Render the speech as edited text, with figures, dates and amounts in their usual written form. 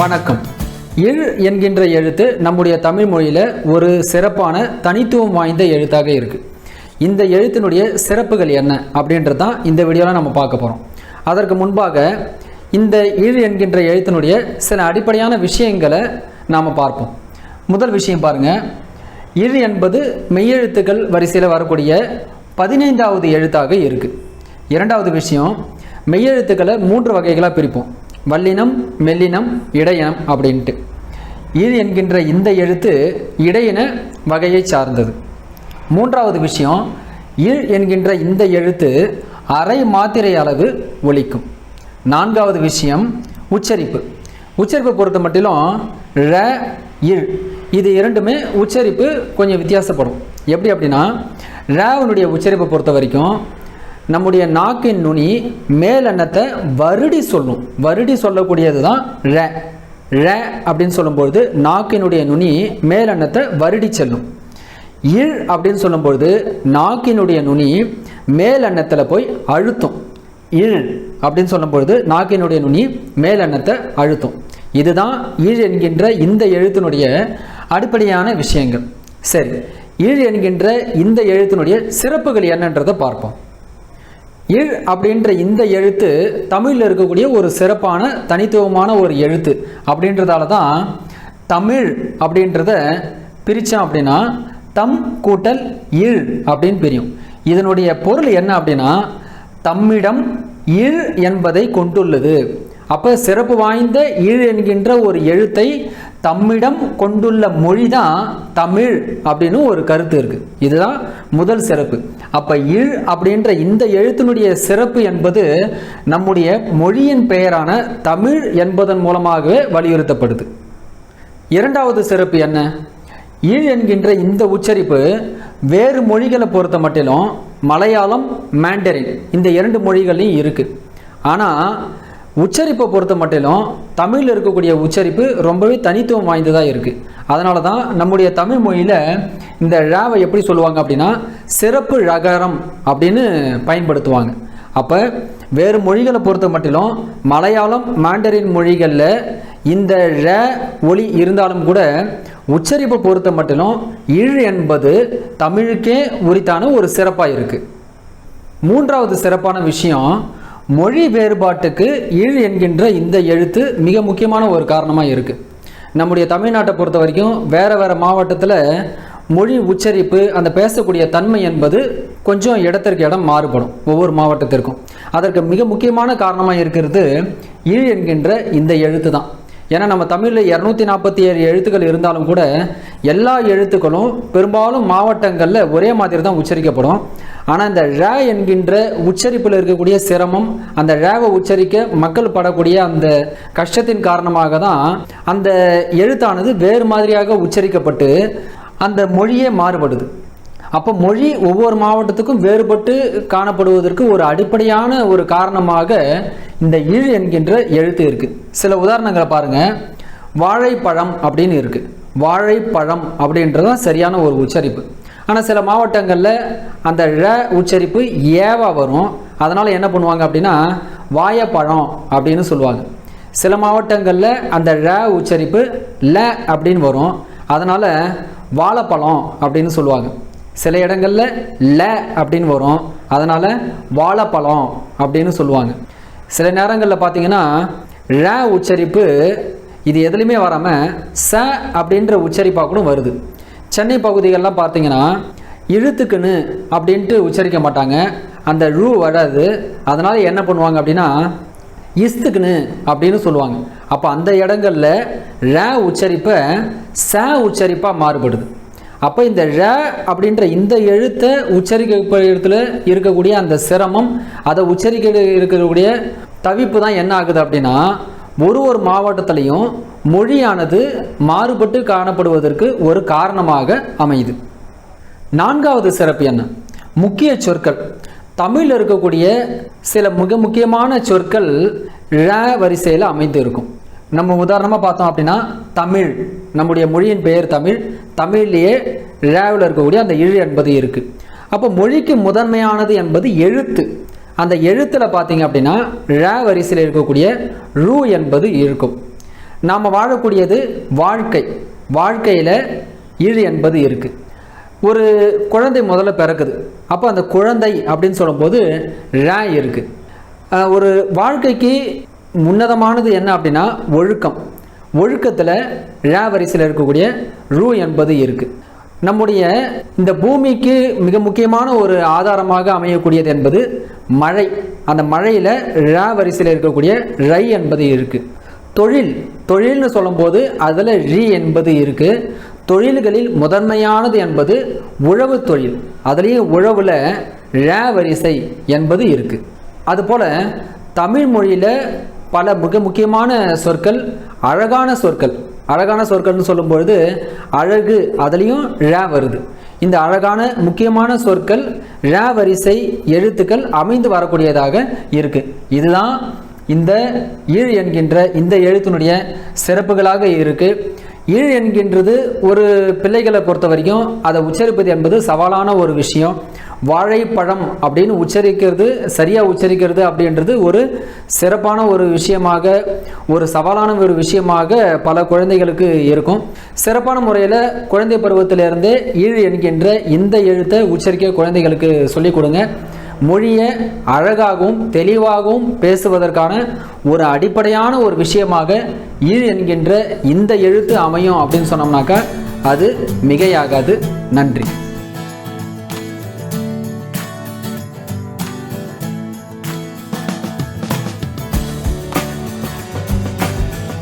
வணக்கம். இழ் என்கின்ற எழுத்து நம்முடைய தமிழ் மொழியில் ஒரு சிறப்பான தனித்துவம் வாய்ந்த எழுத்தாக இருக்குது. இந்த எழுத்தினுடைய சிறப்புகள் என்ன அப்படின்றது தான் இந்த வீடியோவில் நம்ம பார்க்க போகிறோம். அதற்கு முன்பாக இந்த இழ் என்கின்ற எழுத்தினுடைய சில அடிப்படையான விஷயங்களை நாம் பார்ப்போம். முதல் விஷயம் பாருங்கள், இழ் என்பது மெய்யெழுத்துக்கள் வரிசையில் வரக்கூடிய 15வது எழுத்தாக இருக்குது. இரண்டாவது விஷயம், மெய்யெழுத்துக்களை 3 வகைகளாக பிரிப்போம்: வல்லினம், மெல்லினம், இடையினம் அப்படின்ட்டு. இழ் என்கின்ற இந்த எழுத்து இடையின வகையை சார்ந்தது. மூன்றாவது விஷயம், இழ் என்கின்ற இந்த எழுத்து அரை மாத்திரை அளவு ஒலிக்கும். நான்காவது விஷயம், உச்சரிப்பு. உச்சரிப்பை பொறுத்த மட்டிலும் ழ, இழ் இது இரண்டுமே உச்சரிப்பு கொஞ்சம் வித்தியாசப்படும். எப்படி அப்படின்னா, ழனுடைய உச்சரிப்பை பொறுத்த வரைக்கும் நம்முடைய நாக்கின் நுனி மேலெண்ணத்தை வருடி சொல்லும். வருடி சொல்லக்கூடியது தான் ழ. ழ அப்படின்னு சொல்லும்பொழுது நாக்கினுடைய நுனி மேலெண்ணத்தை வருடி செல்லும். இழ் அப்படின்னு சொல்லும்பொழுது நாக்கினுடைய நுனி மேலெண்ணத்தில் போய் அழுத்தும். இழ் அப்படின்னு சொல்லும்பொழுது நாக்கினுடைய நுனி மேலெண்ணத்தை அழுத்தும். இதுதான் இழ் என்கின்ற இந்த எழுத்தினுடைய அடிப்படையான விஷயங்கள். சரி, இழ் என்கின்ற இந்த எழுத்தினுடைய சிறப்புகள் என்னன்றதை பார்ப்போம். இழ் அப்படின்ற இந்த எழுத்து தமிழில் இருக்கக்கூடிய ஒரு சிறப்பான தனித்துவமான ஒரு எழுத்து அப்படின்றதால தான் தமிழ் அப்படின்றத பிரித்தோம் அப்படின்னா தம் கூட்டல் இழ் அப்படின்னு பிரியும். இதனுடைய பொருள் என்ன அப்படின்னா, தம்மிடம் இழ் என்பதை கொண்டுள்ளது. அப்போ சிறப்பு வாய்ந்த இழ் என்கின்ற ஒரு எழுத்தை தம்மிடம் கொண்டுள்ள மொழி தான் தமிழ் அப்படின்னு ஒரு கருத்து இருக்குது. இதுதான் முதல் சிறப்பு. அப்போ இழ் அப்படின்ற இந்த எழுத்தினுடைய சிறப்பு என்பது நம்முடைய மொழியின் பெயரான தமிழ் என்பதன் மூலமாகவே வலியுறுத்தப்படுது. இரண்டாவது சிறப்பு என்ன? இழ் என்கின்ற இந்த உச்சரிப்பு வேறு மொழிகளை பொறுத்த மட்டிலும் மலையாளம், மாண்டரின் இந்த 2 மொழிகளையும் இருக்குது. ஆனால் உச்சரிப்பை பொறுத்த மட்டிலும் தமிழில் இருக்கக்கூடிய உச்சரிப்பு ரொம்பவே தனித்துவம் வாய்ந்ததாக இருக்குது. அதனால தான் நம்முடைய தமிழ் மொழியில் இந்த ழாவை எப்படி சொல்லுவாங்க அப்படின்னா சிறப்பு ழகரம் அப்படின்னு பயன்படுத்துவாங்க. அப்போ வேறு மொழிகளை பொறுத்த மட்டிலும் மலையாளம், மாண்டரின் மொழிகளில் இந்த ழ ஒலி இருந்தாலும் கூட உச்சரிப்பை பொறுத்த மட்டிலும் இழ் என்பது தமிழுக்கே உரித்தான ஒரு சிறப்பாக இருக்குது. மூன்றாவது சிறப்பான விஷயம், மொழி வேறுபாட்டுக்கு இழ் என்கின்ற இந்த எழுத்து மிக முக்கியமான ஒரு காரணமாக இருக்குது. நம்முடைய தமிழ்நாட்டை பொறுத்த வரைக்கும் வேறு மாவட்டத்தில் மொழி உச்சரிப்பு, அந்த பேசக்கூடிய தன்மை என்பது கொஞ்சம் இடத்திற்கு இடம் மாறுபடும் ஒவ்வொரு மாவட்டத்திற்கும். அதற்கு மிக முக்கியமான காரணமாக இருக்கிறது இழ் என்கின்ற இந்த எழுத்து தான். ஏன்னா நம்ம தமிழில் 247 எழுத்துக்கள் இருந்தாலும் கூட எல்லா எழுத்துக்களும் பெரும்பாலும் மாவட்டங்களில் ஒரே மாதிரி தான் உச்சரிக்கப்படும். ஆனால் இந்த ழ என்கின்ற உச்சரிப்பில் இருக்கக்கூடிய சிரமம், அந்த ழவை உச்சரிக்க மக்கள் படக்கூடிய அந்த கஷ்டத்தின் காரணமாக தான் அந்த எழுத்தானது வேறு மாதிரியாக உச்சரிக்கப்பட்டு அந்த மொழியே மாறுபடுது. அப்போ மொழி ஒவ்வொரு மாவட்டத்துக்கும் வேறுபட்டு காணப்படுவதற்கு ஒரு அடிப்படையான ஒரு காரணமாக இந்த இழ் என்கின்ற எழுத்து இருக்குது. சில உதாரணங்களை பாருங்கள். வாழைப்பழம் அப்படின்னு இருக்குது. வாழைப்பழம் அப்படின்றது தான் சரியான ஒரு உச்சரிப்பு. ஆனால் சில மாவட்டங்களில் அந்த ழ உச்சரிப்பு ஏவா வரும். அதனால் என்ன பண்ணுவாங்க அப்படின்னா வாழைப்பழம் அப்படின்னு சொல்லுவாங்க. சில மாவட்டங்களில் அந்த ழ உச்சரிப்பு ல அப்படின்னு வரும். அதனால் வாழைப்பழம் அப்படின்னு சொல்லுவாங்க. சில இடங்களில் ல அப்படின்னு வரும். அதனால் வாழைப்பழம் அப்படின்னு சொல்லுவாங்க. சில நேரங்களில் பார்த்தீங்கன்னா ழ உச்சரிப்பு இது எதுலையுமே வராமல் ச அப்படின்ற உச்சரிப்பாக கூட வருது. சென்னை பகுதிகளெலாம் பார்த்தீங்கன்னா இழுத்துக்குன்னு அப்படின்ட்டு உச்சரிக்க மாட்டாங்க, அந்த ழு வராது. அதனால் என்ன பண்ணுவாங்க அப்படின்னா இஸ்துக்குன்னு அப்படின்னு சொல்லுவாங்க. அப்போ அந்த இடங்களில் ழ உச்சரிப்பை ச உச்சரிப்பாக மாறுபடுது. அப்போ இந்த ழ அப்படின்ற இந்த எழுத்தை உச்சரிக்கிறதுல இருக்கக்கூடிய அந்த சிரமம், அதை உச்சரிக்க இருக்கக்கூடிய தவிப்பு தான் என்ன ஆகுது அப்படின்னா ஒரு மாவட்டத்திலையும் மொழியானது மாறுபட்டு காணப்படுவதற்கு ஒரு காரணமாக அமையுது. நான்காவது சிறப்பு என்ன? முக்கிய சொற்கள். தமிழில் இருக்கக்கூடிய சில மிக முக்கியமான சொற்கள் ழ வரிசையில் அமைந்து இருக்கும். நம்ம உதாரணமாக பார்த்தோம் அப்படின்னா தமிழ், நம்முடைய மொழியின் பெயர் தமிழ். தமிழ்லேயே ழவில் இருக்கக்கூடிய அந்த இழ் என்பது இருக்குது. அப்போ மொழிக்கு முதன்மையானது என்பது எழுத்து. அந்த எழுத்தில் பார்த்தீங்க அப்படின்னா ழ வரிசையில் இருக்கக்கூடிய ரு என்பது இருக்கும். நாம் வாழக்கூடியது வாழ்க்கை. வாழ்க்கையில் ஈழ் என்பது இருக்குது. ஒரு குழந்தை முதல்ல பிறக்குது. அப்போ அந்த குழந்தை அப்படின்னு சொல்லும்போது ழ இருக்குது. ஒரு வாழ்க்கைக்கு உன்னதமானது என்ன அப்படின்னா ஒழுக்கம். ஒழுக்கத்தில் ழ வரிசையில் இருக்கக்கூடிய ரு என்பது இருக்குது. நம்முடைய இந்த பூமிக்கு மிக முக்கியமான ஒரு ஆதாரமாக அமையக்கூடியது என்பது மழை. அந்த மழையில் ழ வரிசையில் இருக்கக்கூடிய ரை என்பது இருக்குது. தொழில்னு சொல்லும்போது அதில் ரி என்பது இருக்குது. தொழில்களில் முதன்மையானது என்பது உழவு தொழில். அதுலேயும் உழவுல ழ வரிசை என்பது இருக்குது. அதுபோல் தமிழ் மொழியில் பல மிக முக்கியமான சொற்கள் அழகான சொற்கள். அழகான சொற்கள்னு சொல்லும்பொழுது அழகு, அதுலேயும் ழ வருது. இந்த அழகான முக்கியமான சொற்கள் ழ வரிசை எழுத்துக்கள் அமைந்து வரக்கூடியதாக இருக்குது. இதுதான் இந்த ஈழ் என்கின்ற இந்த எழுத்தினுடைய சிறப்புகளாக இருக்குது. ஈழ் என்கின்றது ஒரு பிள்ளைகளை பொறுத்த வரைக்கும் அதை உச்சரிப்பது என்பது சவாலான ஒரு விஷயம். வாழைப்பழம் அப்படின்னு உச்சரிக்கிறது, சரியாக உச்சரிக்கிறது அப்படின்றது ஒரு சிறப்பான ஒரு விஷயமாக, ஒரு சவாலான ஒரு விஷயமாக பல குழந்தைகளுக்கு இருக்கும். சிறப்பான முறையில் குழந்தை பருவத்திலிருந்தே ஈழ் என்கின்ற இந்த எழுத்தை உச்சரிக்க குழந்தைகளுக்கு சொல்லிக் கொடுங்க. மொழியை அழகாகவும் தெளிவாகவும் பேசுவதற்கான ஒரு அடிப்படையான ஒரு விஷயமாக ஈழ் என்கின்ற இந்த எழுத்து அமையும் அப்படின்னு சொன்னோம்னாக்கா அது மிகையாகாது. நன்றி.